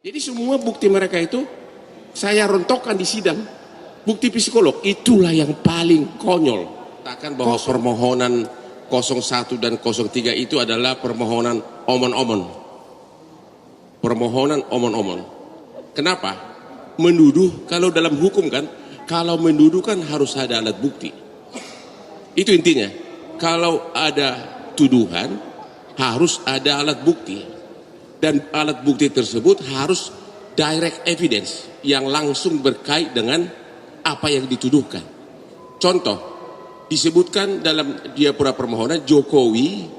Jadi semua bukti mereka itu saya rontokkan di sidang. Bukti psikolog itulah yang paling konyol. Katakan bahwa permohonan 01 dan 03 itu adalah permohonan omon-omon. Permohonan omon-omon. Kenapa? Menuduh, kalau dalam hukum kan, kalau menuduh kan harus ada alat bukti. Itu intinya. Kalau ada tuduhan, harus ada alat bukti. Dan alat bukti tersebut harus direct evidence yang langsung berkait dengan apa yang dituduhkan. Contoh, disebutkan dalam diapura permohonan Jokowi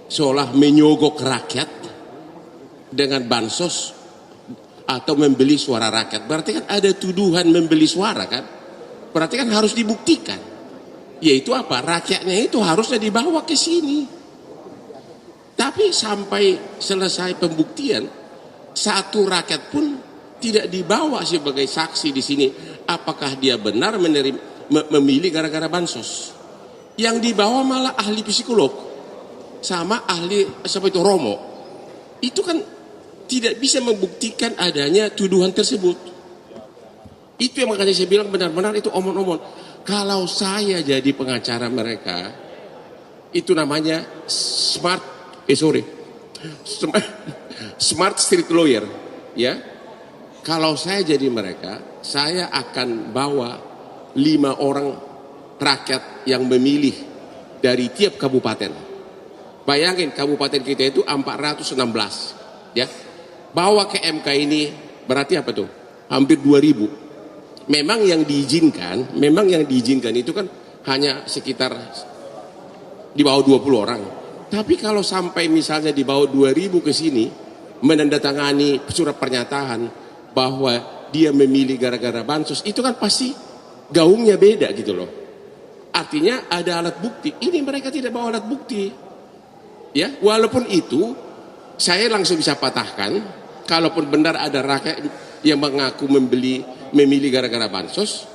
seolah menyogok rakyat dengan bansos atau membeli suara rakyat. Berarti kan ada tuduhan membeli suara kan? Berarti kan harus dibuktikan. Yaitu apa? Rakyatnya itu harusnya dibawa ke sini. Tapi sampai selesai pembuktian, satu rakyat pun tidak dibawa sebagai saksi di sini. Apakah dia benar memilih gara-gara bansos? Yang dibawa malah ahli psikolog sama ahli siapa itu Romo. Itu kan tidak bisa membuktikan adanya tuduhan tersebut. Itu yang makanya saya bilang benar-benar itu omon-omon. Kalau saya jadi pengacara mereka, itu namanya smart street lawyer, ya. Kalau saya jadi mereka, saya akan bawa 5 orang rakyat yang memilih dari tiap kabupaten. Bayangin kabupaten kita itu 416, ya. Bawa ke MK ini berarti apa tuh? Hampir 2000. Memang yang diizinkan itu kan hanya sekitar di bawah 20 orang. Tapi kalau sampai misalnya di bawah 2000 ke sini menandatangani surat pernyataan bahwa dia memilih gara-gara bansos, itu kan pasti gaungnya beda gitu loh. Artinya ada alat bukti. Ini mereka tidak bawa alat bukti. Ya, walaupun itu saya langsung bisa patahkan, kalaupun benar ada rakyat yang mengaku memilih gara-gara bansos,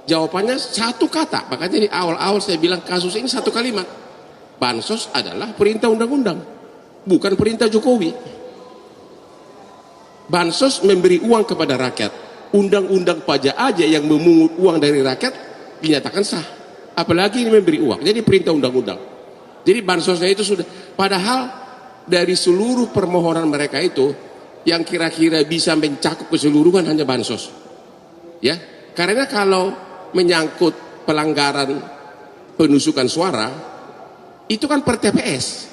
jawabannya satu kata. Makanya di awal-awal saya bilang kasus ini satu kalimat. Bansos adalah perintah undang-undang, bukan perintah Jokowi. Bansos memberi uang kepada rakyat. Undang-undang pajak aja yang memungut uang dari rakyat dinyatakan sah. Apalagi ini memberi uang. Jadi perintah undang-undang. Jadi bansosnya itu sudah. Padahal dari seluruh permohonan mereka itu yang kira-kira bisa mencakup keseluruhan hanya bansos. Ya, karena kalau menyangkut pelanggaran penusukan suara itu kan per TPS.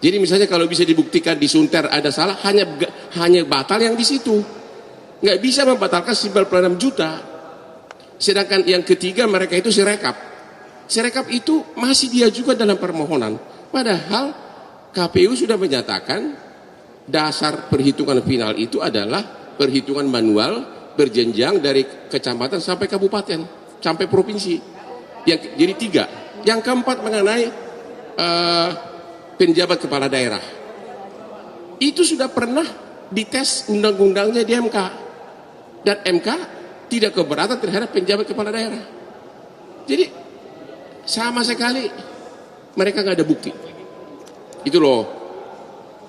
Jadi misalnya kalau bisa dibuktikan di Sunter ada salah, hanya batal yang di situ. Nggak bisa membatalkan 96 juta. Sedangkan yang ketiga mereka itu Sirekap. Sirekap itu masih dia juga dalam permohonan. Padahal KPU sudah menyatakan dasar perhitungan final itu adalah perhitungan manual berjenjang dari kecamatan sampai kabupaten, sampai provinsi. Jadi 3. Yang keempat mengenai penjabat kepala daerah. Itu sudah pernah dites undang-undangnya di MK. Dan MK tidak keberatan terhadap penjabat kepala daerah. Jadi sama sekali mereka nggak ada bukti. Itu loh.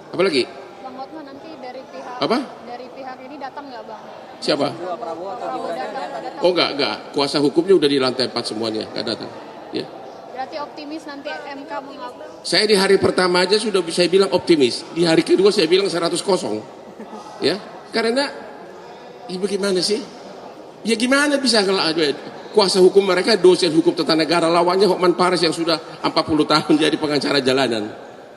Apalagi? Bang Hotman nanti dari pihak apa? Dari pihak ini datang nggak Bang? Siapa? Prabowo datang. Oh enggak. Kuasa hukumnya udah di lantai 4 semuanya, nggak datang. Ya. Berarti optimis nanti MK mengakui. Saya di hari pertama aja sudah bisa bilang optimis. Di hari kedua saya bilang 100-0. Ya, karena ya bagaimana sih? Ya gimana bisa kalau kuasa hukum mereka dosen hukum tata negara, lawannya Hotman Paris yang sudah 40 tahun jadi pengacara jalanan.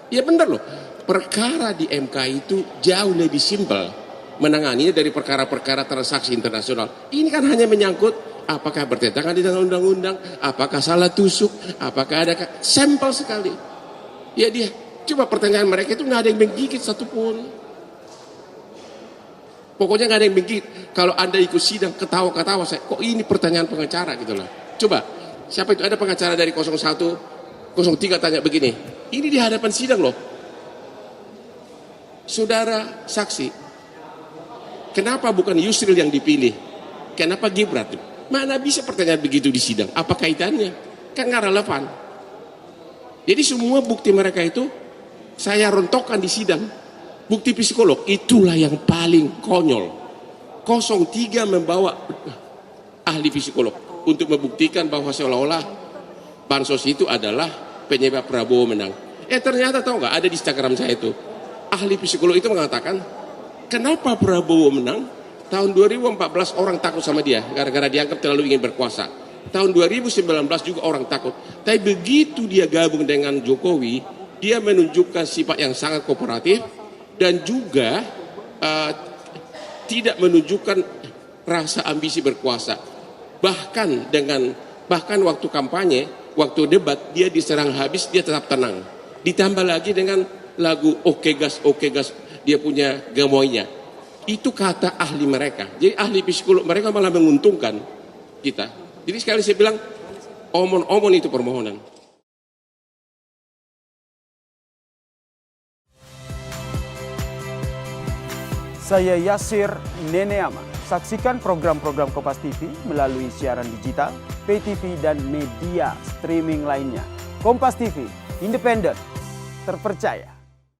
Ya benar loh. Perkara di MK itu jauh lebih simpel menanganinya dari perkara-perkara transaksi internasional. Ini kan hanya menyangkut apakah bertentangan dengan undang-undang, apakah salah tusuk, apakah ada sampel sekali. Ya dia, coba pertanyaan mereka itu nggak ada yang menggigit satupun. Pokoknya nggak ada yang menggigit. Kalau Anda ikut sidang ketawa-ketawa, saya kok ini pertanyaan pengacara gitu loh. Coba, siapa itu ada pengacara dari 01, 03 tanya begini. Ini di hadapan sidang loh. Saudara saksi, kenapa bukan Yusril yang dipilih? Kenapa Gibran? Mana bisa pertanyaan begitu di sidang? Apa kaitannya? Kan nggak relevan. Jadi semua bukti mereka itu saya rontokkan di sidang. bukti psikolog itulah yang paling konyol. 03 membawa ahli psikolog untuk membuktikan bahwa seolah-olah bansos itu adalah penyebab Prabowo menang. Ternyata tahu nggak, ada di Instagram saya itu, ahli psikolog itu mengatakan, kenapa Prabowo menang? Tahun 2014 orang takut sama dia gara-gara dianggap terlalu ingin berkuasa. Tahun 2019 juga orang takut. Tapi begitu dia gabung dengan Jokowi, dia menunjukkan sifat yang sangat kooperatif dan juga tidak menunjukkan rasa ambisi berkuasa. Bahkan waktu kampanye, waktu debat, dia diserang habis, dia tetap tenang. Ditambah lagi dengan lagu Oke Gas, dia punya gemoynya. Itu kata ahli mereka. Jadi ahli psikolog mereka malah menguntungkan kita. Jadi sekali saya bilang, omon-omon itu permohonan. Saya Yasir Neneama. Saksikan program-program Kompas TV melalui siaran digital, pay TV, dan media streaming lainnya. Kompas TV, independen, terpercaya.